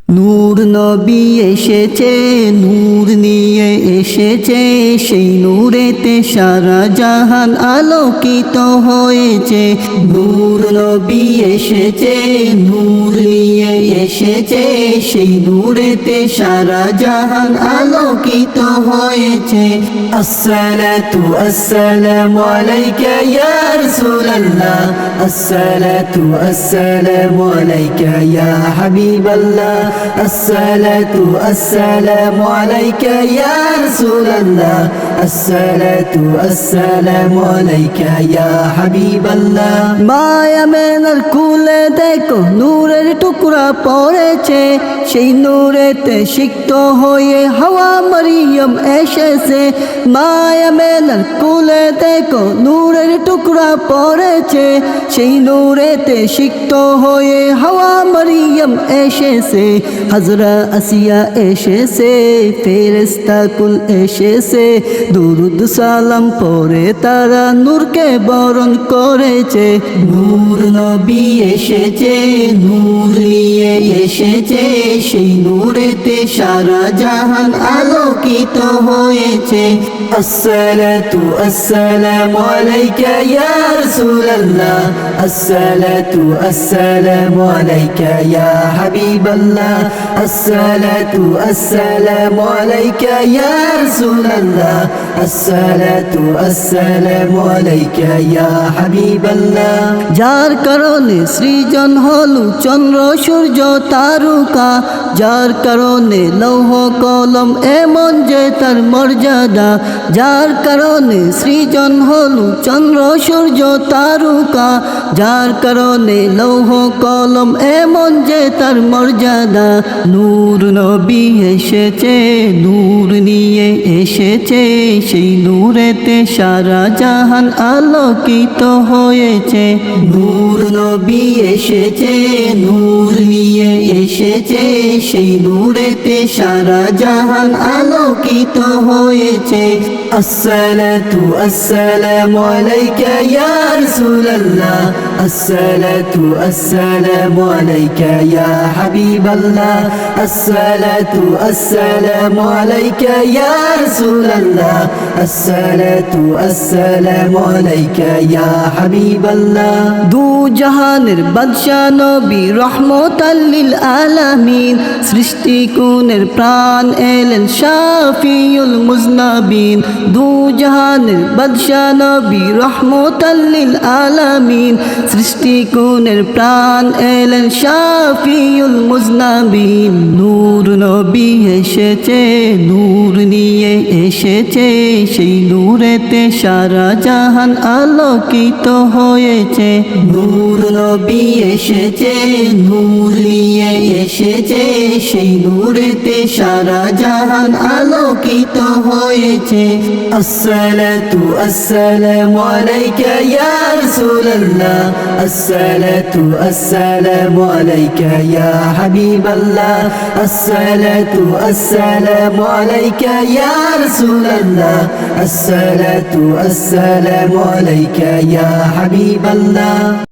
নূর নবী এসেছে, নূর নিয়ে এসেছে, সেই নূরেতে সারা জাহান আলোকিত হয়েছে। নূর নবী এসেছে, নূর নিয়ে এসেছে, সেই নূরেতে সারা জাহান আলোকিত হয়েছে। আসসালাতু আসসালামু আলাইকা ইয়া রাসূলুল্লাহ, আসসালাতু আসসালামু আলাইকা ইয়া হাবিবাল্লাহ, আসসালাতু আসসালামু আলাইকা ইয়া রাসূলুল্লাহ, আসসালাতু আসসালামু আলাইকা ইয়া হাবিবাল্লাহ। মায়া মেনার কুলে দেখো নূরের টুকরা পড়েছে, সেই নূরেতে সিক্ত হয়ে হাওয়া মরিয়ম এসেছে। মায়া মেনার কুলে দেখো নূরের টুকরা পড়েছে, সেই নূরেতে সিক্ত হয়ে হাওয়া মরিয়ম এসেছে। হযরা আসিয়া এসেছে, ফেরেশতা কুল এসেছে, দুরুদ সালাম পড়ে তারা নূরকে বরণ করেছে। নূর নবী এসেছে, নূর নিয়ে এসেছে, সেই নূরেতে সারা জাহান আলোকিত হয়েছে। আসসালাতু আসসালামু আলাইকা ইয়া রাসূলুল্লাহ, আসসালাতু আসসালামু আলাইকা ইয়া হাবিবাল্লাহ, আসসালাতু আসসালামু আলাইকা ইয়া রাসূলুল্লাহ, আসসালাতু আসসালামু আলাইকা ইয়া হাবিবাল্লাহ। যার কারণে সৃজন হলো চন্দ্র সূর্য তারকা, যার কারণে লৌহ কলম এমন যে তার মর্যাদা, যার কারণে সৃজন হলো চন্দ্র সূর্য তারকা, যার কারণে লৌহ কলম এমন যে তার মর্যাদা। নূর নবী এসেছে, নূর নিয়ে এসেছে, সেই নূরেতে সারা জাহান আলোকিত হয়েছে। নূর নবী এসেছে, নূর নিয়ে এসেছে, সেই নূরেতে সারা জাহান আলোকিত হয়েছে। আসসালাতু আসসালামু আলাইকা ইয়া রাসূলুল্লাহ, আসসালাতু আসসালামু আলাইকা ইয়া হাবিবাল্লাহ, আসসালাতু আসসালামু আলাইকা ইয়া রাসূলুল্লাহ, আসসালাতু আসসালামু আলাইকা ইয়া হাবিবাল্লাহ। দু জাহানের বাদশা নবী রহমতাল লিল আলামিন, সৃষ্টি কুনের প্রাণ এলেন শাফিউল মুজনাবিন। দু জাহানের বাদশা নবী রহমতাল লিল আলামিন, সৃষ্টি কুনের প্রাণ এলেন শাফিউল মুজনাবিন। নূর নবী এসেছে, নূর নিয়ে এসেছে, সেই নূরেতে সারা জাহান আলোকিত হয়েছে। নূর নবী এসেছে, নূর নিয়ে এসেছে, সেই নূরেতে সারা জাহান আলোকিত হয়েছে। আসসালাতু আসসালামু আলাইকা ইয়া রাসূলুল্লাহ, আসসালাতু আসসালামু আলাইকা ইয়া হাবিবাল্লাহ, আসসালাতু আসসালামু আলাইকা ইয়া রাসূলুল্লাহ, আসসালাতু আসসালামু আলাইকা ইয়া হাবিবাল্লাহ।